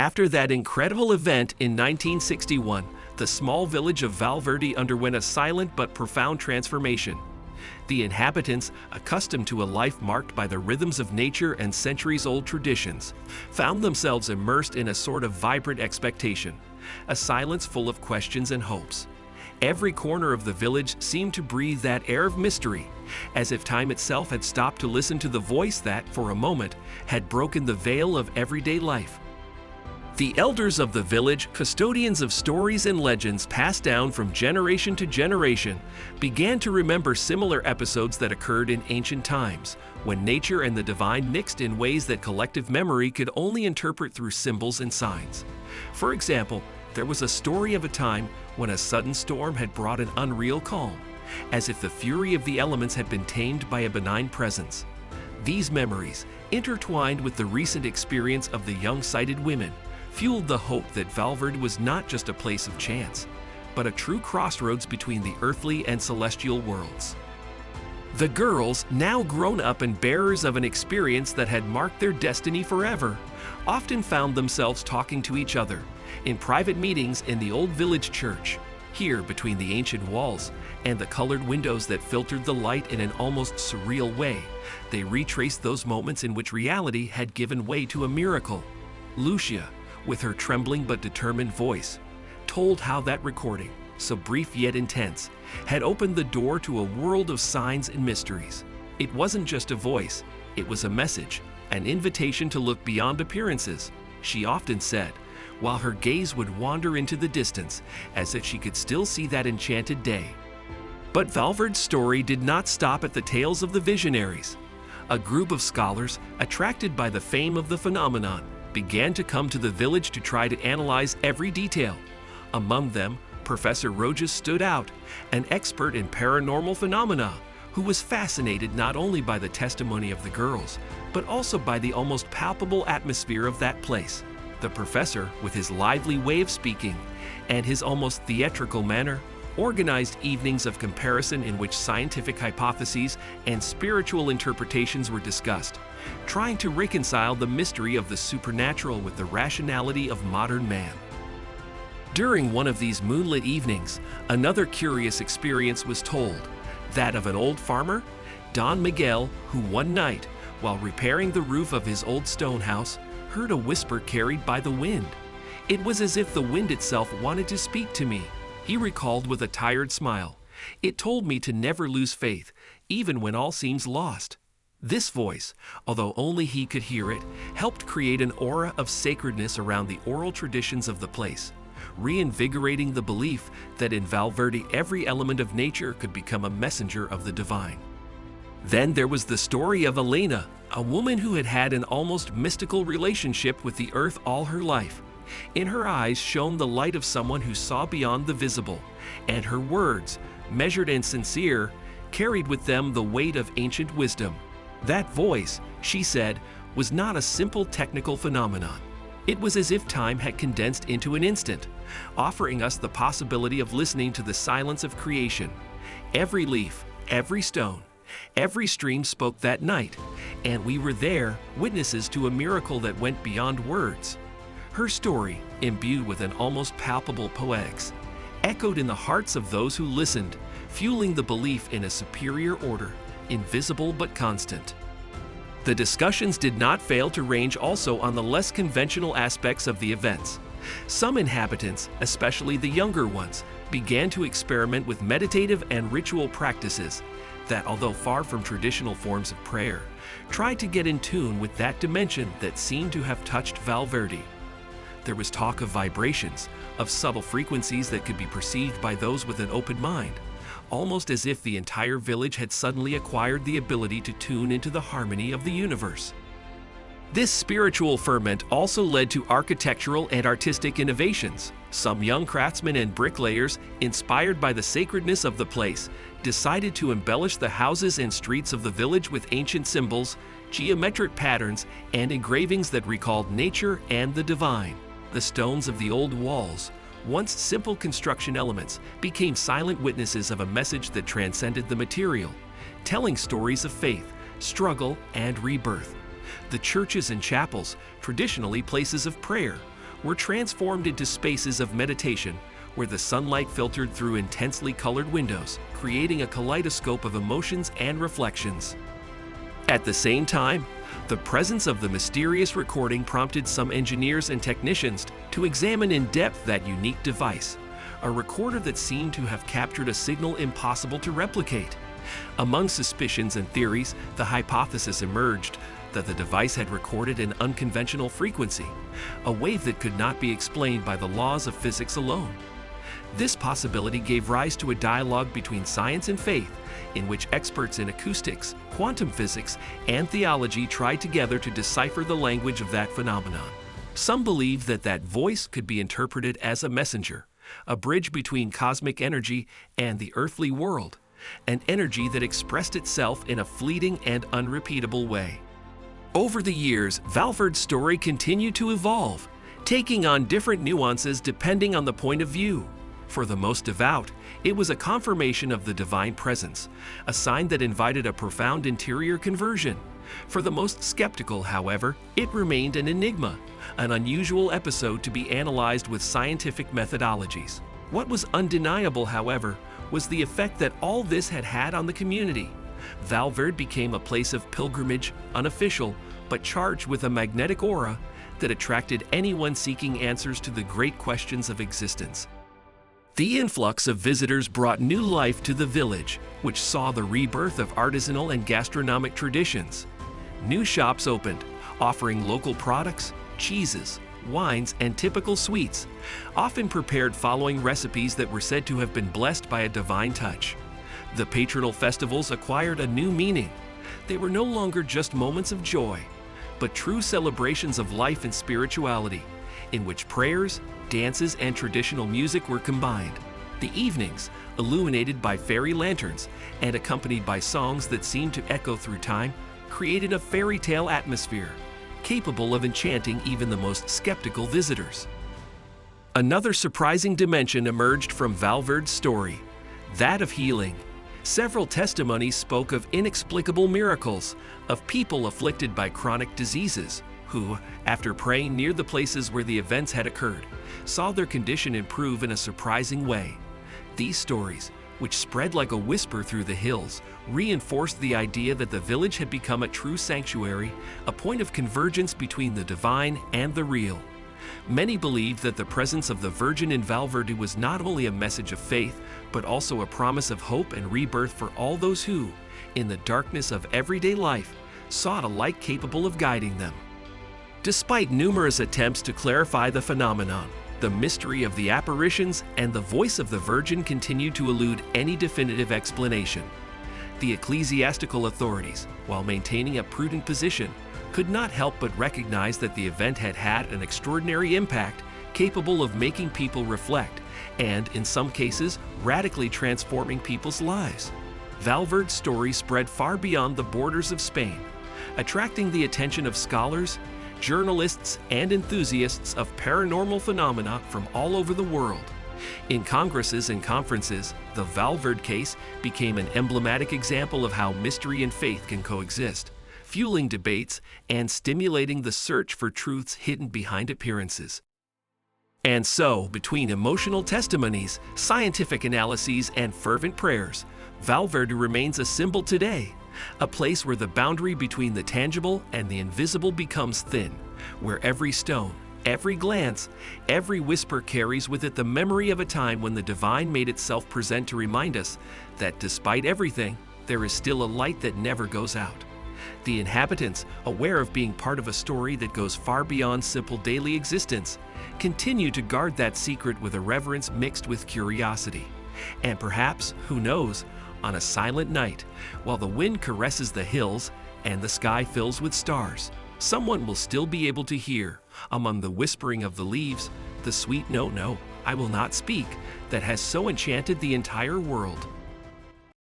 After that incredible event in 1961, the small village of Valverde underwent a silent but profound transformation. The inhabitants, accustomed to a life marked by the rhythms of nature and centuries-old traditions, found themselves immersed in a sort of vibrant expectation, a silence full of questions and hopes. Every corner of the village seemed to breathe that air of mystery, as if time itself had stopped to listen to the voice that, for a moment, had broken the veil of everyday life. The elders of the village, custodians of stories and legends passed down from generation to generation, began to remember similar episodes that occurred in ancient times, when nature and the divine mixed in ways that collective memory could only interpret through symbols and signs. For example, there was a story of a time when a sudden storm had brought an unreal calm, as if the fury of the elements had been tamed by a benign presence. These memories, intertwined with the recent experience of the young-sighted women, fueled the hope that Valverde was not just a place of chance, but a true crossroads between the earthly and celestial worlds. The girls, now grown up and bearers of an experience that had marked their destiny forever, often found themselves talking to each other in private meetings in the old village church. Here, between the ancient walls and the colored windows that filtered the light in an almost surreal way, they retraced those moments in which reality had given way to a miracle. Lucia, with her trembling but determined voice, told how that recording, so brief yet intense, had opened the door to a world of signs and mysteries. It wasn't just a voice, it was a message, an invitation to look beyond appearances, she often said, while her gaze would wander into the distance, as if she could still see that enchanted day. But Valverde's story did not stop at the tales of the visionaries. A group of scholars, attracted by the fame of the phenomenon, began to come to the village to try to analyze every detail. Among them, Professor Rojas stood out, an expert in paranormal phenomena, who was fascinated not only by the testimony of the girls, but also by the almost palpable atmosphere of that place. The professor, with his lively way of speaking and his almost theatrical manner, organized evenings of comparison in which scientific hypotheses and spiritual interpretations were discussed, trying to reconcile the mystery of the supernatural with the rationality of modern man. During one of these moonlit evenings, another curious experience was told, that of an old farmer, Don Miguel, who one night, while repairing the roof of his old stone house, heard a whisper carried by the wind. It was as if the wind itself wanted to speak to me, he recalled with a tired smile. It told me to never lose faith, even when all seems lost. This voice, although only he could hear it, helped create an aura of sacredness around the oral traditions of the place, reinvigorating the belief that in Valverde every element of nature could become a messenger of the divine. Then there was the story of Elena, a woman who had had an almost mystical relationship with the earth all her life. In her eyes shone the light of someone who saw beyond the visible, and her words, measured and sincere, carried with them the weight of ancient wisdom. That voice, she said, was not a simple technical phenomenon. It was as if time had condensed into an instant, offering us the possibility of listening to the silence of creation. Every leaf, every stone, every stream spoke that night, and we were there, witnesses to a miracle that went beyond words. Her story, imbued with an almost palpable poetics, echoed in the hearts of those who listened, fueling the belief in a superior order, invisible but constant. The discussions did not fail to range also on the less conventional aspects of the events. Some inhabitants, especially the younger ones, began to experiment with meditative and ritual practices that, although far from traditional forms of prayer, tried to get in tune with that dimension that seemed to have touched Valverde. There was talk of vibrations, of subtle frequencies that could be perceived by those with an open mind, almost as if the entire village had suddenly acquired the ability to tune into the harmony of the universe. This spiritual ferment also led to architectural and artistic innovations. Some young craftsmen and bricklayers, inspired by the sacredness of the place, decided to embellish the houses and streets of the village with ancient symbols, geometric patterns, and engravings that recalled nature and the divine. The stones of the old walls, once simple construction elements, became silent witnesses of a message that transcended the material, telling stories of faith, struggle, and rebirth. The churches and chapels, traditionally places of prayer, were transformed into spaces of meditation where the sunlight filtered through intensely colored windows, creating a kaleidoscope of emotions and reflections. At the same time, the presence of the mysterious recording prompted some engineers and technicians to examine in depth that unique device, a recorder that seemed to have captured a signal impossible to replicate. Among suspicions and theories, the hypothesis emerged that the device had recorded an unconventional frequency, a wave that could not be explained by the laws of physics alone. This possibility gave rise to a dialogue between science and faith, in which experts in acoustics, quantum physics, and theology tried together to decipher the language of that phenomenon. Some believed that that voice could be interpreted as a messenger, a bridge between cosmic energy and the earthly world, an energy that expressed itself in a fleeting and unrepeatable way. Over the years, Valverd's story continued to evolve, taking on different nuances depending on the point of view. For the most devout, it was a confirmation of the divine presence, a sign that invited a profound interior conversion. For the most skeptical, however, it remained an enigma, an unusual episode to be analyzed with scientific methodologies. What was undeniable, however, was the effect that all this had had on the community. Valverde became a place of pilgrimage, unofficial, but charged with a magnetic aura that attracted anyone seeking answers to the great questions of existence. The influx of visitors brought new life to the village, which saw the rebirth of artisanal and gastronomic traditions. New shops opened, offering local products, cheeses, wines, and typical sweets, often prepared following recipes that were said to have been blessed by a divine touch. The patronal festivals acquired a new meaning. They were no longer just moments of joy, but true celebrations of life and spirituality, in which prayers, dances, and traditional music were combined. The evenings, illuminated by fairy lanterns and accompanied by songs that seemed to echo through time, created a fairy tale atmosphere, capable of enchanting even the most skeptical visitors. Another surprising dimension emerged from Valverde's story, that of healing. Several testimonies spoke of inexplicable miracles, of people afflicted by chronic diseases, who, after praying near the places where the events had occurred, saw their condition improve in a surprising way. These stories, which spread like a whisper through the hills, reinforced the idea that the village had become a true sanctuary, a point of convergence between the divine and the real. Many believed that the presence of the Virgin in Valverde was not only a message of faith, but also a promise of hope and rebirth for all those who, in the darkness of everyday life, sought a light capable of guiding them. Despite numerous attempts to clarify the phenomenon, the mystery of the apparitions and the voice of the Virgin continued to elude any definitive explanation. The ecclesiastical authorities, while maintaining a prudent position, could not help but recognize that the event had had an extraordinary impact capable of making people reflect and, in some cases, radically transforming people's lives. Valverde's story spread far beyond the borders of Spain, attracting the attention of scholars, journalists, and enthusiasts of paranormal phenomena from all over the world. In congresses and conferences, the Valverde case became an emblematic example of how mystery and faith can coexist, fueling debates and stimulating the search for truths hidden behind appearances. And so, between emotional testimonies, scientific analyses, and fervent prayers, Valverde remains a symbol today, a place where the boundary between the tangible and the invisible becomes thin, where every stone, every glance, every whisper carries with it the memory of a time when the divine made itself present to remind us that despite everything, there is still a light that never goes out. The inhabitants, aware of being part of a story that goes far beyond simple daily existence, continue to guard that secret with a reverence mixed with curiosity. And perhaps, who knows, on a silent night, while the wind caresses the hills and the sky fills with stars, someone will still be able to hear, among the whispering of the leaves, the sweet "No, no, I will not speak" that has so enchanted the entire world.